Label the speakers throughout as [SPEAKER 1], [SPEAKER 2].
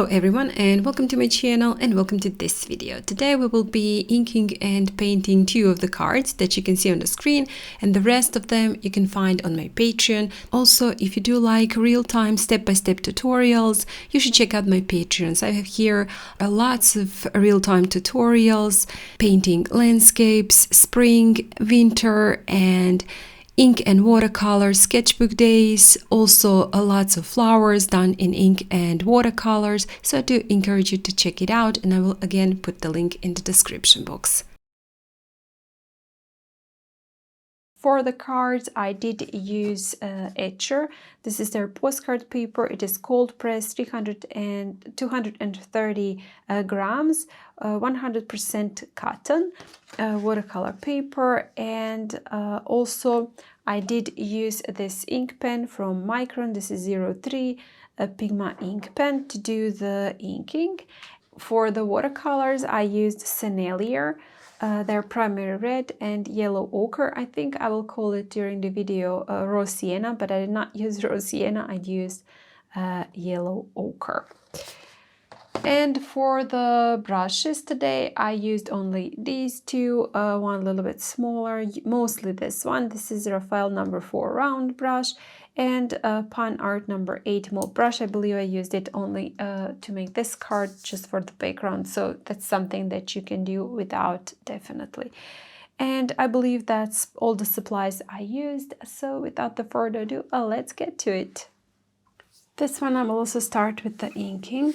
[SPEAKER 1] Hello everyone and welcome to my channel and welcome to this video. Today we will be inking and painting two of the cards that you can see on the screen, and the rest of them you can find on my Patreon. Also, if you do like real-time step-by-step tutorials, you should check out my Patreons. I have here lots of real-time tutorials, painting landscapes, spring, winter, and ink and watercolor sketchbook days, also lots of flowers done in ink and watercolors, so I do encourage you to check it out, and I will again put the link in the description box. For the cards, I did use Etchr. This is their postcard paper. It is cold pressed, 230 grams, 100% cotton watercolor paper, and also I did use this ink pen from Micron. This is 03 Pigma ink pen to do the inking. For the watercolors, I used Sennelier. They're primary red and yellow ochre. I think I will call it during the video raw sienna, but I did not use raw sienna. I used yellow ochre. And for the brushes today, I used only these two, one a little bit smaller, mostly this one. This is Raphael number 4 round brush, and Pan Art number 8 mauve brush. I believe I used it only to make this card, just for the background, so that's something that you can do without, definitely. And I believe that's all the supplies I used, so without the further ado, let's get to it. This one I will also start with the inking,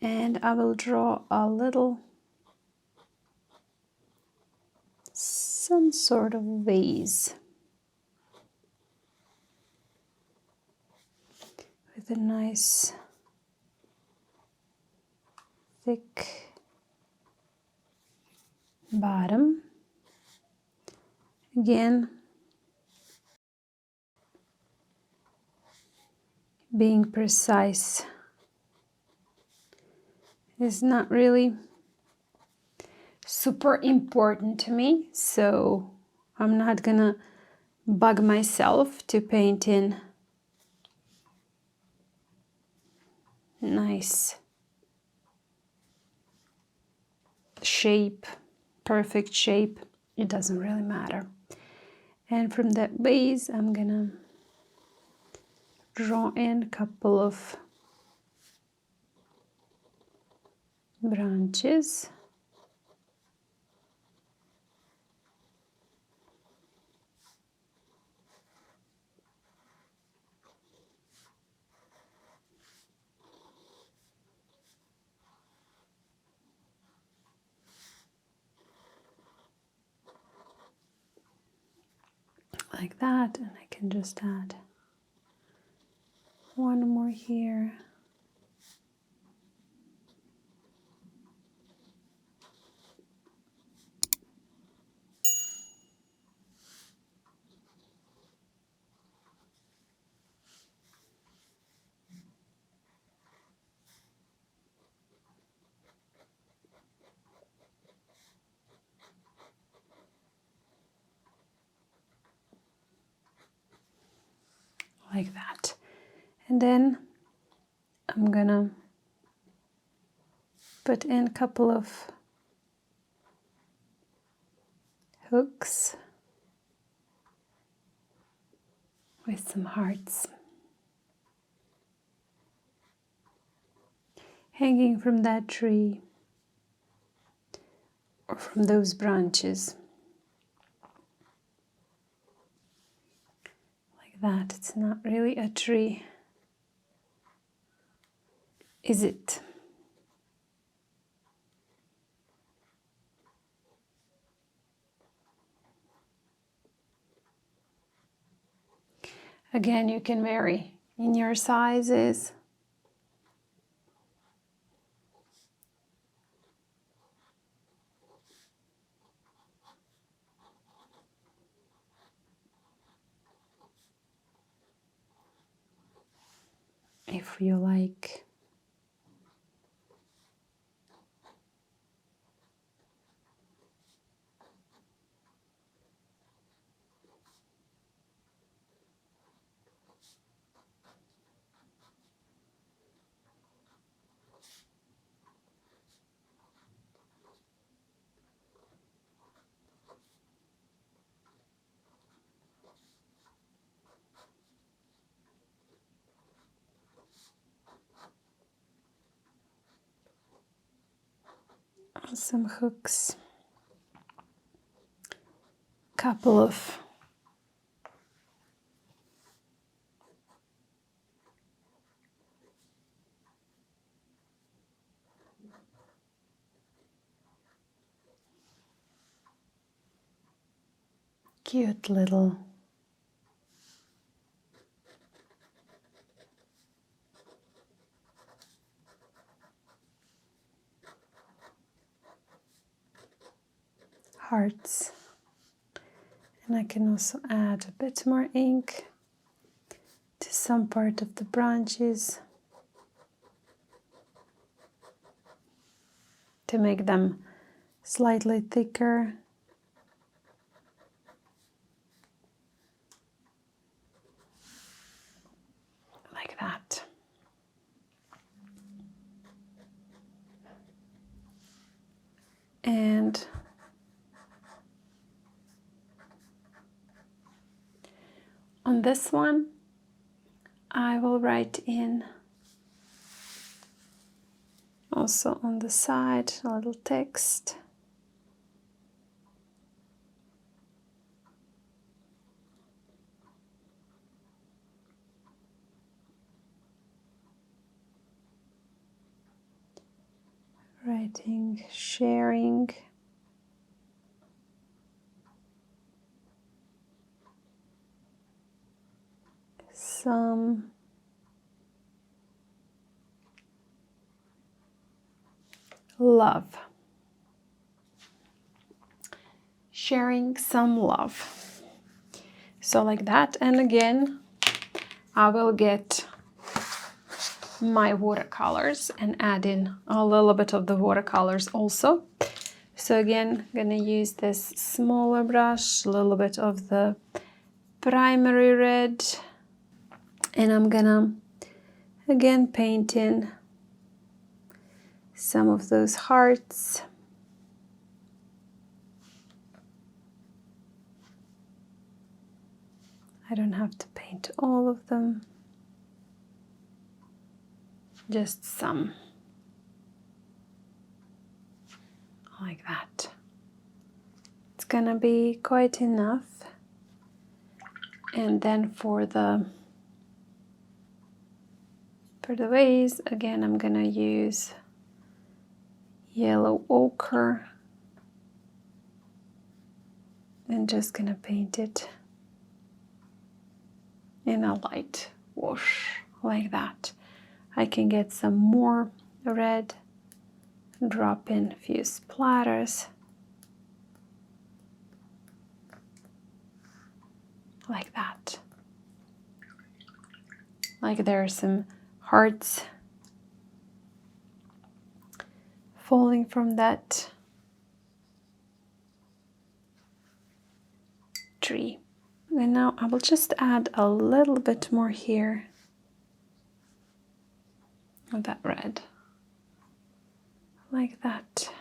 [SPEAKER 1] and I will draw a little, some sort of vase with a nice thick bottom. Again, being precise is not really super important to me, so I'm not gonna bug myself to paint in nice shape, perfect shape. It doesn't really matter. And from that base, I'm gonna draw in a couple of branches. Like that, and I can just add one more here. Like that. And then I'm gonna put in a couple of hooks with some hearts hanging from that tree or from those branches. Like that. It's not really a tree, is it? Again, you can vary in your sizes. If you like. some hooks, couple of cute little hearts. And I can also add a bit more ink to some part of the branches to make them slightly thicker. Like that. And on this one, I will write in also on the side a little text. Writing, sharing. Some love. Sharing some love. So like that. And again, I will get my watercolors and add in a little bit of the watercolors also. So again, I'm gonna use this smaller brush, a little bit of the primary red, and I'm gonna again paint in some of those hearts. I don't have to paint all of them, just some, like that. It's gonna be quite enough. And then for the vase, again, I'm gonna use yellow ochre and just gonna paint it in a light wash like that. I can get some more red, drop in a few splatters like that. Like there are some hearts falling from that tree. And now I will just add a little bit more here of that red, like that.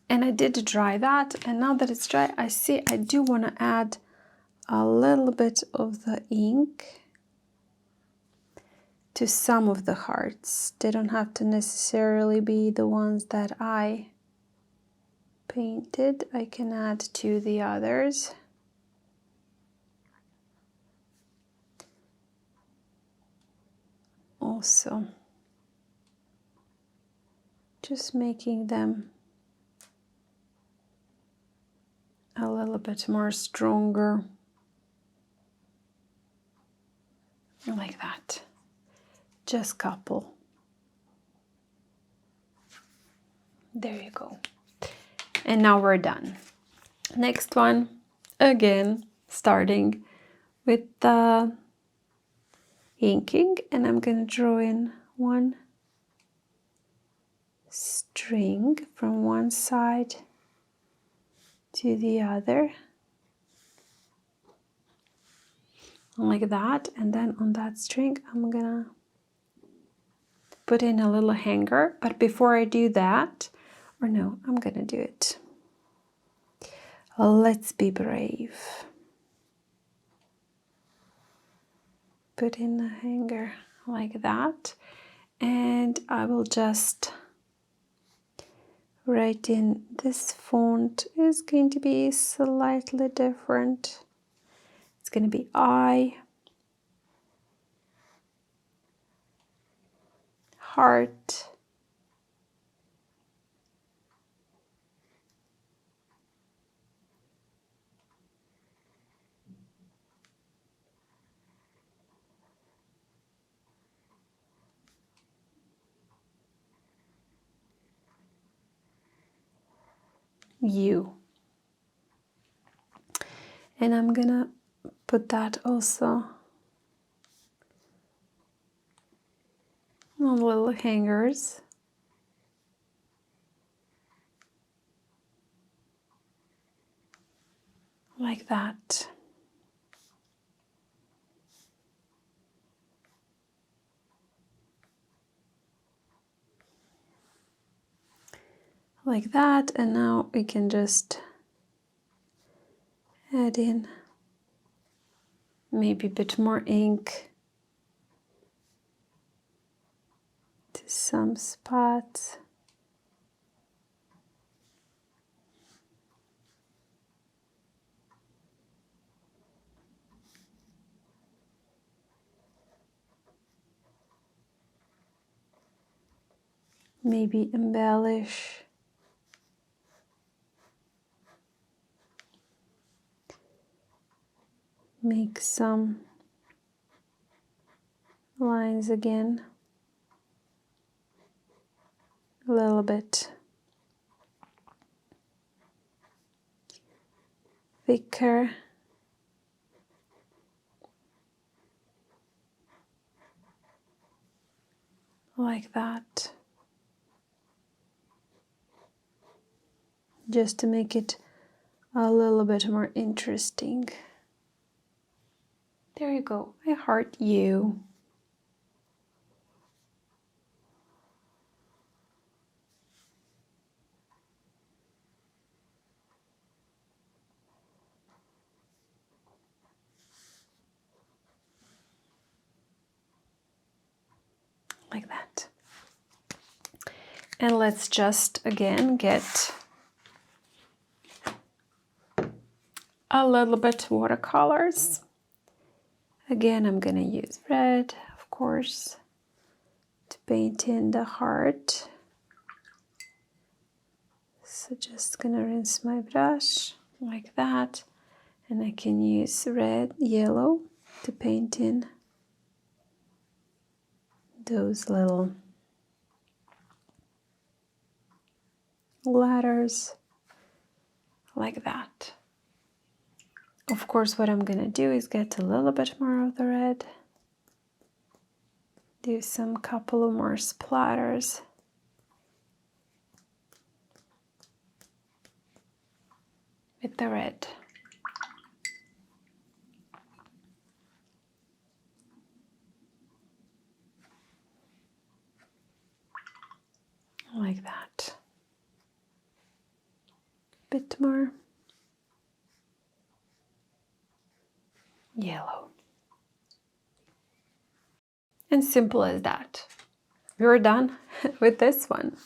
[SPEAKER 1] And I did dry that, and now that it's dry, I see I do want to add a little bit of the ink to some of the hearts. They don't have to necessarily be the ones that I painted. I can add to the others. Also, just making them a little bit more stronger, like that. Just couple. There you go. And now we're done. Next one, again, starting with the inking, and I'm going to draw in one string from one side to the other, like that. And then on that string, I'm gonna put in a little hanger. But before I do that, or no, I'm gonna do it. Let's be brave. Put in a hanger like that, and I will just writing this font is going to be slightly different. It's going to be I, heart, U. And I'm gonna put that also on little hangers. Like that. Like that, and now we can just add in maybe a bit more ink to some spots. Maybe embellish. Make some lines again, a little bit thicker. Like that. Just to make it a little bit more interesting. There you go. I heart you. Like that. And let's just again get a little bit watercolors. Again, I'm gonna use red, of course, to paint in the heart. So just gonna rinse my brush like that, and I can use red, yellow to paint in those little letters like that. Of course, what I'm gonna do is get a little bit more of the red, do some couple of more splatters. With the red. Like that. Bit more yellow. And simple as that. We're done with this one.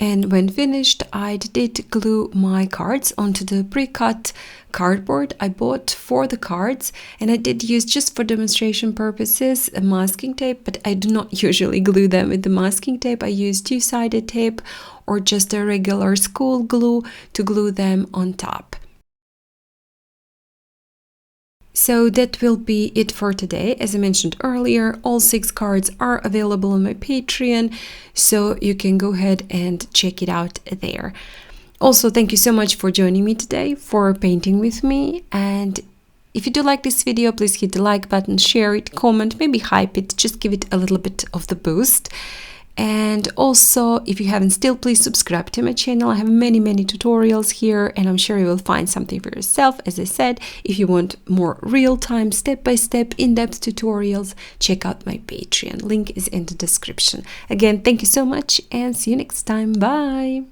[SPEAKER 1] And when finished, I did glue my cards onto the pre-cut cardboard I bought for the cards, and I did use, just for demonstration purposes, a masking tape, but I do not usually glue them with the masking tape. I use two-sided tape or just a regular school glue to glue them on top. So that will be it for today. As I mentioned earlier, all 6 cards are available on my Patreon, so you can go ahead and check it out there. Also, thank you so much for joining me today, for painting with me, and if you do like this video, please hit the like button, share it, comment, maybe hype it, just give it a little bit of the boost. And also, if you haven't still, please subscribe to my channel. I have many tutorials here, and I'm sure you will find something for yourself. As I said, if you want more real-time, step-by-step, in-depth tutorials, check out my Patreon. Link is in the description. Again, thank you so much, and see you next time. Bye!